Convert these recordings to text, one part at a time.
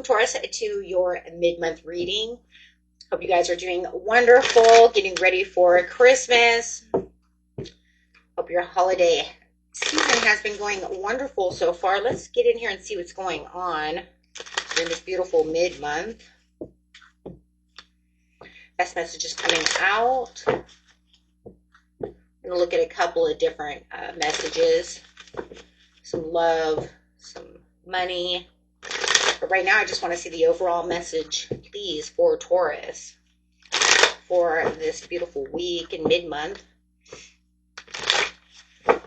Taurus, to your mid-month reading. Hope you guys are doing wonderful, getting ready for Christmas. Hope your holiday season has been going wonderful so far. Let's get in here and see what's going on in this beautiful mid-month. Best messages coming out. I'm going to look at a couple of different messages. Some love, some money. But right now, I just want to see the overall message, please, for Taurus for this beautiful week in mid-month. Let's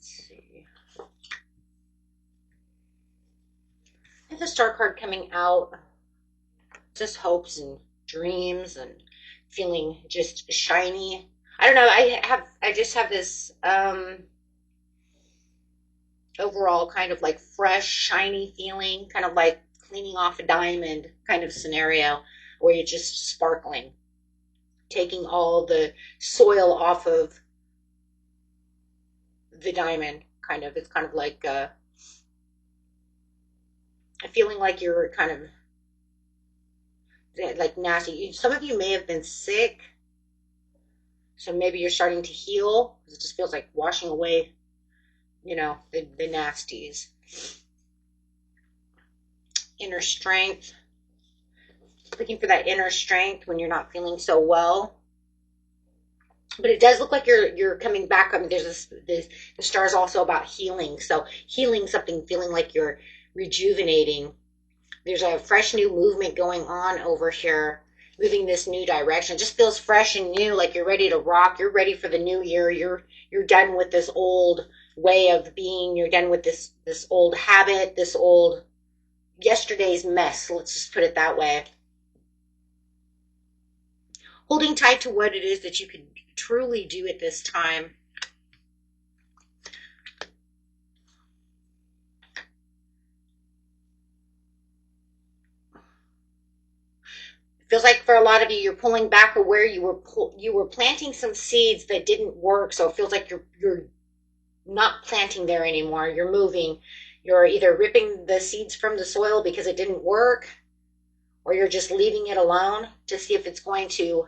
see. I have the Star card coming out. Just hopes and dreams and feeling just shiny. I don't know. I just have this overall kind of like fresh, shiny feeling, kind of like cleaning off a diamond kind of scenario where you're just sparkling, taking all the soil off of the diamond. Kind of, it's kind of like feeling like you're kind of like nasty. Some of you may have been sick. So maybe you're starting to heal. It just feels like washing away, you know, the nasties. Inner strength. Looking for that inner strength when you're not feeling so well. But it does look like you're coming back. I mean, there's the star is also about healing. So healing something, feeling like you're rejuvenating. There's a fresh new movement going on over here. Moving this new direction. It just feels fresh and new, like you're ready to rock. You're ready for the new year. You're done with this old way of being. You're done with this old habit, this old yesterday's mess. Let's just put it that way. Holding tight to what it is that you can truly do at this time. Feels like for a lot of you, you're pulling back or where you were planting some seeds that didn't work. So it feels like you're not planting there anymore. You're moving. You're either ripping the seeds from the soil because it didn't work, or you're just leaving it alone to see if it's going to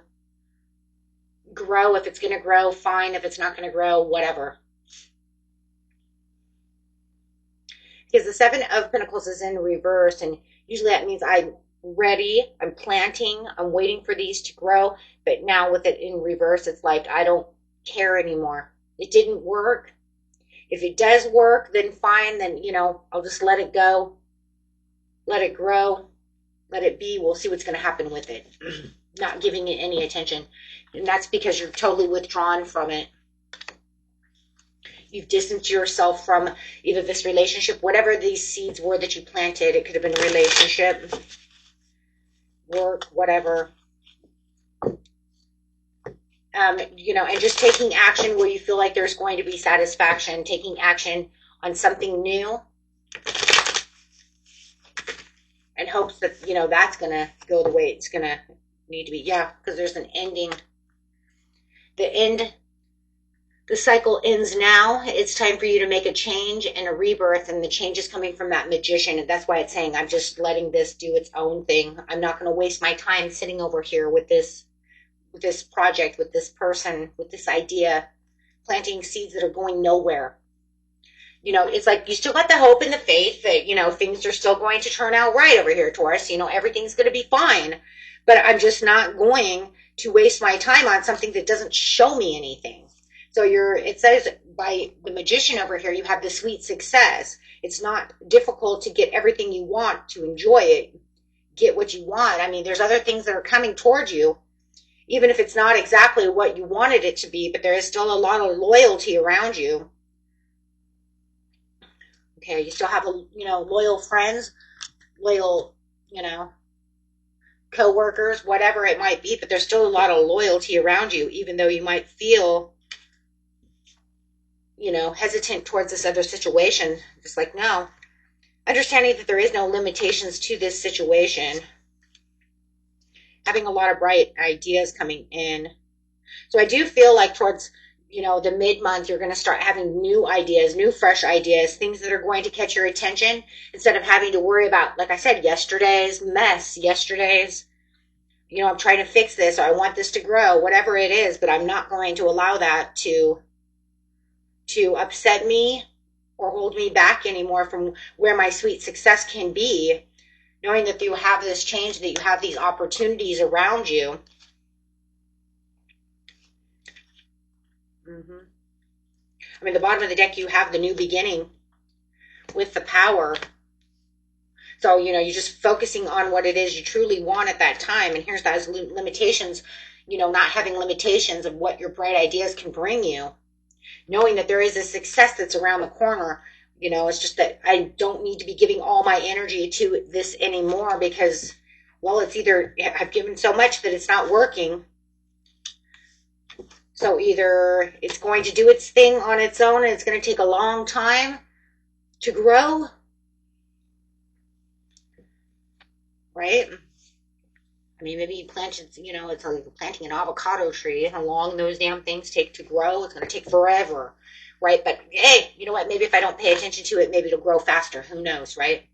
grow. If it's going to grow, fine. If it's not going to grow, whatever. Because the Seven of Pentacles is in reverse, and usually that means I'm ready, I'm planting, I'm waiting for these to grow. But now with it in reverse, it's like I don't care anymore. It didn't work. If it does work, then fine. Then, you know, I'll just let it go, let it grow, let it be. We'll see what's going to happen with it. Not giving it any attention. And that's because you're totally withdrawn from it. You've distanced yourself from either this relationship, whatever these seeds were that you planted. It could have been a relationship, work, whatever. You know, and just taking action where you feel like there's going to be satisfaction, taking action on something new, and hopes that, you know, that's going to go the way it's going to need to be. Yeah, because there's an ending. The cycle ends now. It's time for you to make a change and a rebirth, and the change is coming from that magician. And that's why it's saying, I'm just letting this do its own thing. I'm not going to waste my time sitting over here with this project, with this person, with this idea, planting seeds that are going nowhere. You know, it's like you still got the hope and the faith that, you know, things are still going to turn out right over here, Taurus. You know, everything's going to be fine. But I'm just not going to waste my time on something that doesn't show me anything. So it says by the magician over here, you have the sweet success. It's not difficult to get everything you want, to enjoy it, get what you want. I mean, there's other things that are coming towards you, even if it's not exactly what you wanted it to be, but there is still a lot of loyalty around you. Okay, you still have, you know, loyal friends, loyal, you know, co-workers, whatever it might be, but there's still a lot of loyalty around you, even though you might feel, you know, hesitant towards this other situation. Just like, no. Understanding that there is no limitations to this situation. Having a lot of bright ideas coming in. So I do feel like towards the mid-month, you're going to start having new ideas, new fresh ideas, things that are going to catch your attention instead of having to worry about, like I said, yesterday's mess, yesterday's, I'm trying to fix this, or I want this to grow, whatever it is, but I'm not going to allow that to upset me or hold me back anymore from where my sweet success can be, knowing that you have this change, that you have these opportunities around you. I mean, the bottom of the deck, you have the new beginning with the power. So, you're just focusing on what it is you truly want at that time. And here's those limitations, not having limitations of what your bright ideas can bring you. Knowing that there is a success that's around the corner. It's just that I don't need to be giving all my energy to this anymore because, well, it's either I've given so much that it's not working. So either it's going to do its thing on its own and it's going to take a long time to grow, right? I mean, maybe you planted, it's like planting an avocado tree. How long those damn things take to grow? It's going to take forever, right? But hey, you know what? Maybe if I don't pay attention to it, maybe it'll grow faster. Who knows, right?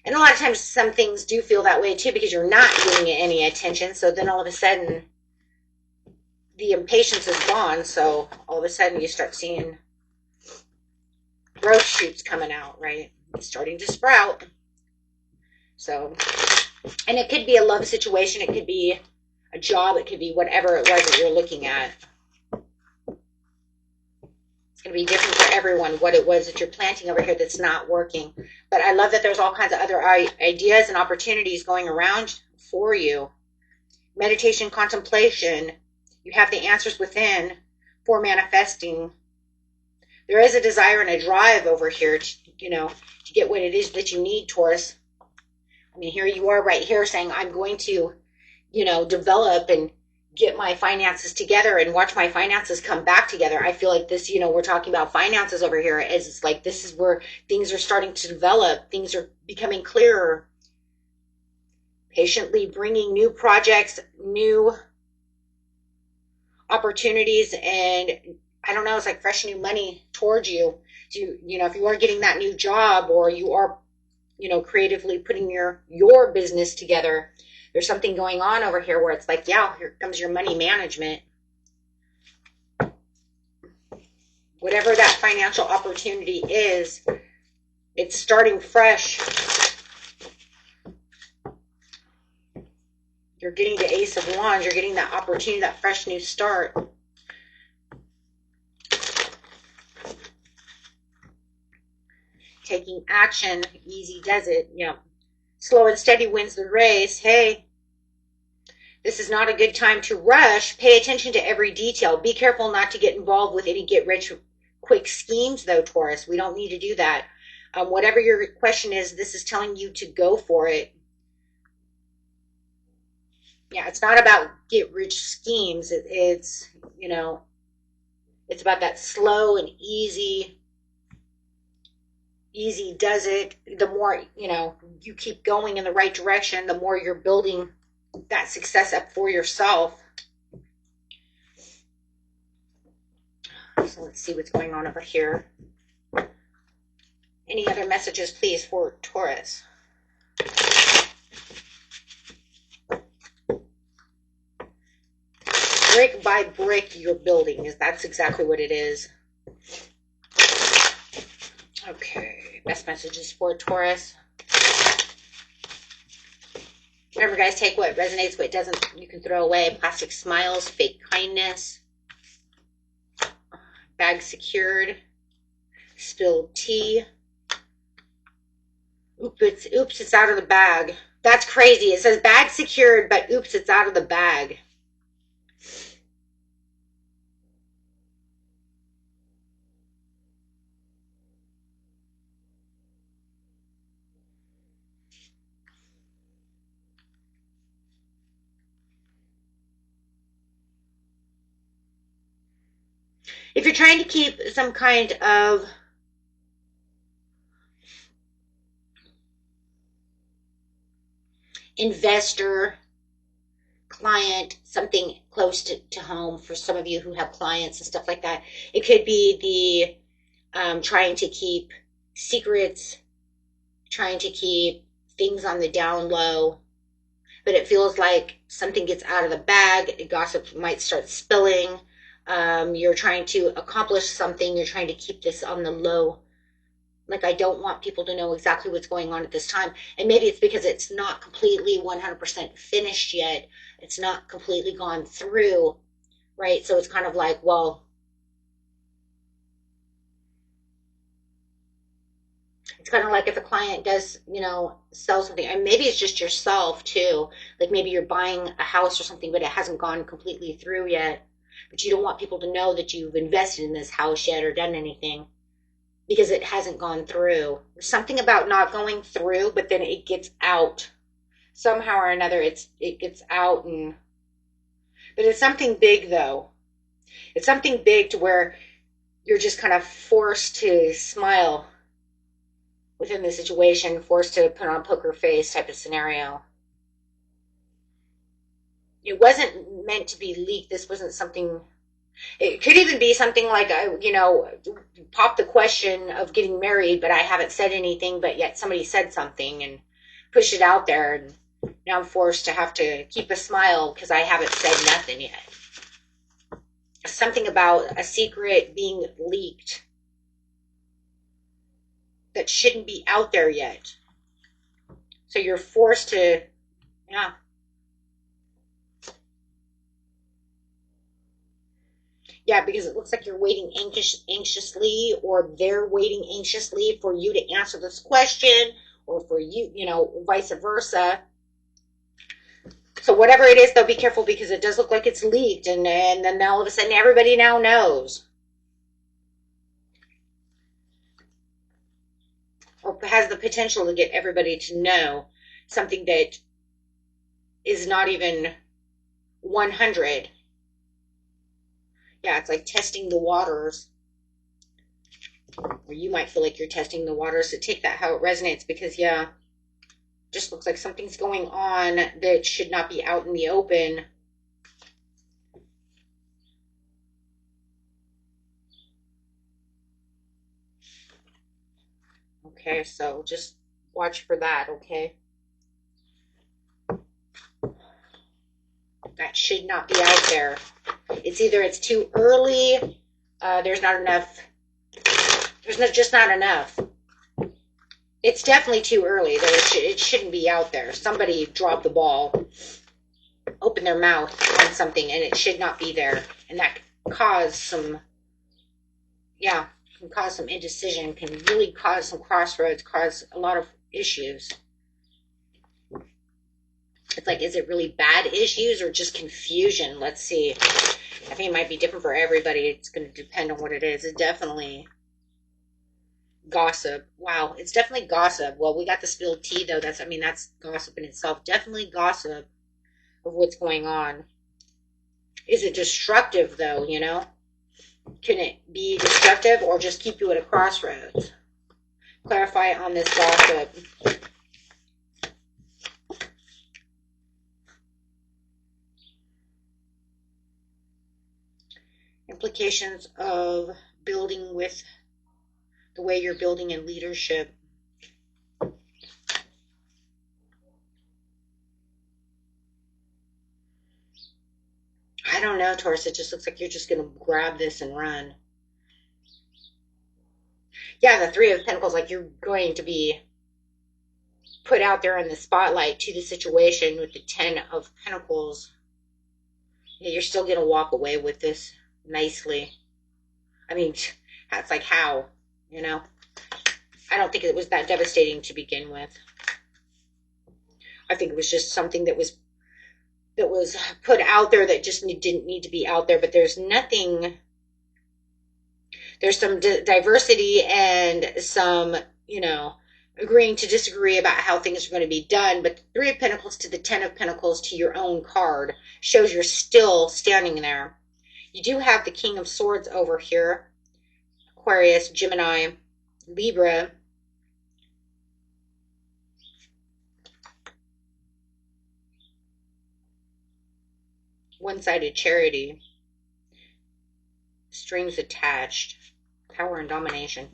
And a lot of times some things do feel that way too because you're not giving it any attention. So then all of a sudden, the impatience is gone, so all of a sudden you start seeing growth shoots coming out, right? It's starting to sprout. So, and it could be a love situation, it could be a job, it could be whatever it was that you're looking at. It's going to be different for everyone, what it was that you're planting over here that's not working. But I love that there's all kinds of other ideas and opportunities going around for you. Meditation, contemplation. You have the answers within for manifesting. There is a desire and a drive over here to get what it is that you need, Taurus. I mean, here you are right here saying, I'm going to, develop and get my finances together and watch my finances come back together. I feel like this, we're talking about finances over here. It's like this is where things are starting to develop. Things are becoming clearer. Patiently bringing new projects, new opportunities, and I don't know, it's like fresh new money towards you. So if you are getting that new job or you are, creatively putting your business together, there's something going on over here where it's like, yeah, here comes your money management. Whatever that financial opportunity is, it's starting fresh. You're getting the Ace of Wands. You're getting that opportunity, that fresh new start. Taking action. Easy does it. Slow and steady wins the race. Hey, this is not a good time to rush. Pay attention to every detail. Be careful not to get involved with any get-rich-quick schemes, though, Taurus. We don't need to do that. Whatever your question is, this is telling you to go for it. Yeah, it's not about get-rich schemes. It's it's about that slow and easy does it. The more, you keep going in the right direction, the more you're building that success up for yourself. So let's see what's going on over here. Any other messages, please, for Taurus? Brick by brick, you're building. That's exactly what it is. Okay, best messages for Taurus. Remember, guys, take what resonates, what doesn't, you can throw away. Plastic smiles, fake kindness. Bag secured. Spilled tea. Oops, it's out of the bag. That's crazy. It says bag secured, but oops, it's out of the bag. If you're trying to keep some kind of investor, client, something close to home for some of you who have clients and stuff like that. It could be the trying to keep secrets, trying to keep things on the down low, but it feels like something gets out of the bag. Gossip might start spilling. You're trying to accomplish something. You're trying to keep this on the low. Like, I don't want people to know exactly what's going on at this time. And maybe it's because it's not completely 100% finished yet. It's not completely gone through, right? So it's kind of like, well, it's kind of like if a client does, sell something, and maybe it's just yourself too. Like maybe you're buying a house or something, but it hasn't gone completely through yet. But you don't want people to know that you've invested in this house yet or done anything because it hasn't gone through. There's something about not going through, but then it gets out somehow or another. It gets out, but it's something big though. It's something big to where you're just kind of forced to smile within the situation, forced to put on a poker face type of scenario. It wasn't meant to be leaked. This wasn't something. It could even be something like, pop the question of getting married, but I haven't said anything, but yet somebody said something and pushed it out there, and now I'm forced to have to keep a smile because I haven't said nothing yet. Something about a secret being leaked that shouldn't be out there yet. So you're forced to, yeah. Yeah, because it looks like you're waiting anxiously, or they're waiting anxiously for you to answer this question, or for you, vice versa. So whatever it is, though, be careful because it does look like it's leaked, and then all of a sudden everybody now knows. Or has the potential to get everybody to know something that is not even 100. Yeah, it's like testing the waters. Or you might feel like you're testing the waters. So take that how it resonates, because, yeah, just looks like something's going on that should not be out in the open. Okay, so just watch for that, okay? That should not be out there. It's either it's too early, there's not enough, just not enough. It's definitely too early. It shouldn't be out there. Somebody dropped the ball, opened their mouth on something, and it should not be there. And that can cause some indecision, can really cause some crossroads, cause a lot of issues. It's like, is it really bad issues or just confusion? Let's see. I think it might be different for everybody. It's going to depend on what it is. It's definitely gossip. Wow, it's definitely gossip. Well, we got the spilled tea, though. That's gossip in itself. Definitely gossip of what's going on. Is it destructive, though, Can it be destructive or just keep you at a crossroads? Clarify on this gossip. Implications of building with the way you're building in leadership. I don't know, Taurus. It just looks like you're just going to grab this and run. Yeah, the Three of Pentacles, like you're going to be put out there in the spotlight to the situation with the Ten of Pentacles. Yeah, you're still going to walk away with this nicely. I mean, that's like how, I don't think it was that devastating to begin with. I think it was just something that was put out there that just didn't need to be out there. But there's some diversity and some, agreeing to disagree about how things are going to be done. But the Three of Pentacles to the Ten of Pentacles to your own card shows you're still standing there. You do have the King of Swords over here. Aquarius, Gemini, Libra. One-sided charity. Strings attached. Power and domination.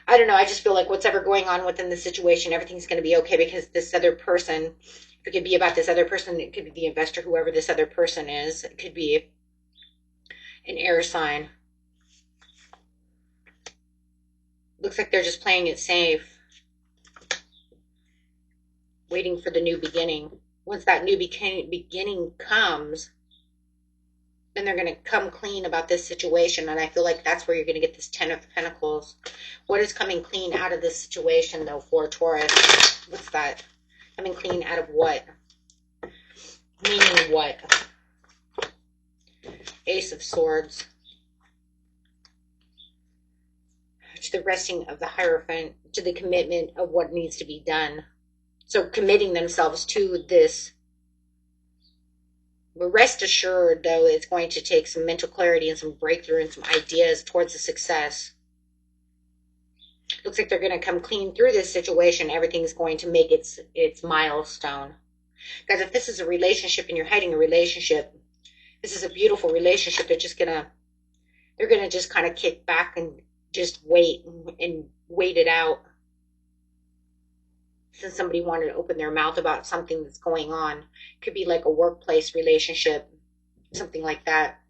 I don't know. I just feel like whatever going on within the situation, everything's going to be okay because this other person, it could be about this other person. It could be the investor, whoever this other person is. It could be an air sign. Looks like they're just playing it safe. Waiting for the new beginning. Once that new beginning comes, then they're going to come clean about this situation. And I feel like that's where you're going to get this Ten of Pentacles. What is coming clean out of this situation, though, for Taurus? What's that? Coming clean out of what? Meaning what? Ace of Swords. To the resting of the Hierophant, to the commitment of what needs to be done. So committing themselves to this. But rest assured, though, it's going to take some mental clarity and some breakthrough and some ideas towards a success. Looks like they're going to come clean through this situation. Everything's going to make its milestone. Guys, if this is a relationship and you're hiding a relationship, this is a beautiful relationship. They're going to just kind of kick back and just wait and wait it out. Since somebody wanted to open their mouth about something that's going on. Could be like a workplace relationship, something like that.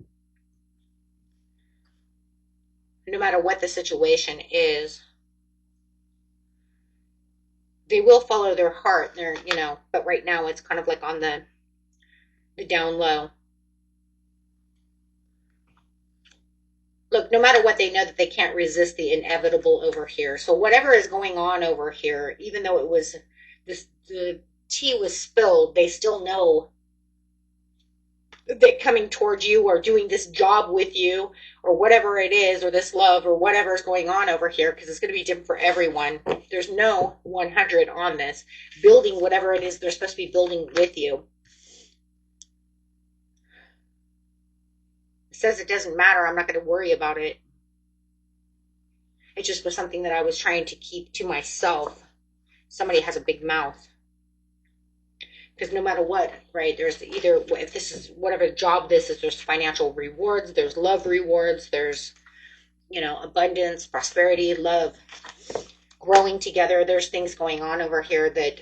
No matter what the situation is, they will follow their heart. They're, but right now it's kind of like on the down low. Look, no matter what, they know that they can't resist the inevitable over here. So whatever is going on over here, even though it was the tea was spilled, they still know that coming towards you or doing this job with you or whatever it is, or this love or whatever is going on over here, because it's going to be different for everyone. There's no 100 on this. Building whatever it is they're supposed to be building with you. Says it doesn't matter. I'm not going to worry about it. It just was something that I was trying to keep to myself. Somebody has a big mouth. Because no matter what, right, there's either, if this is whatever job this is, there's financial rewards, there's love rewards, there's, abundance, prosperity, love, growing together. There's things going on over here that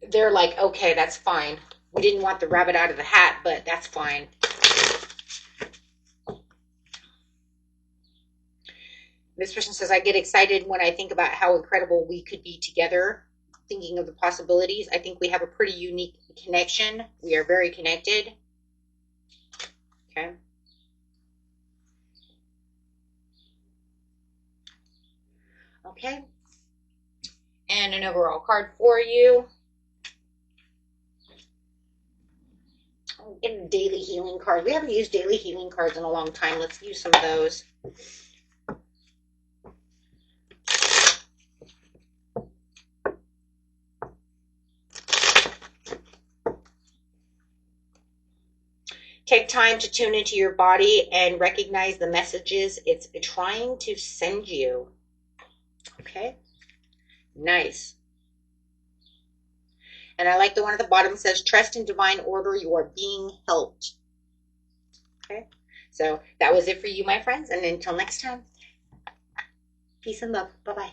they're like, okay, that's fine. We didn't want the rabbit out of the hat, but that's fine. This person says, I get excited when I think about how incredible we could be together, thinking of the possibilities. I think we have a pretty unique connection. We are very connected. Okay. Okay. And an overall card for you. I'll get a daily healing card. We haven't used daily healing cards in a long time. Let's use some of those. Take time to tune into your body and recognize the messages it's trying to send you. Okay? Nice. And I like the one at the bottom says, trust in divine order, you are being helped. Okay? So that was it for you, my friends. And until next time, peace and love. Bye-bye.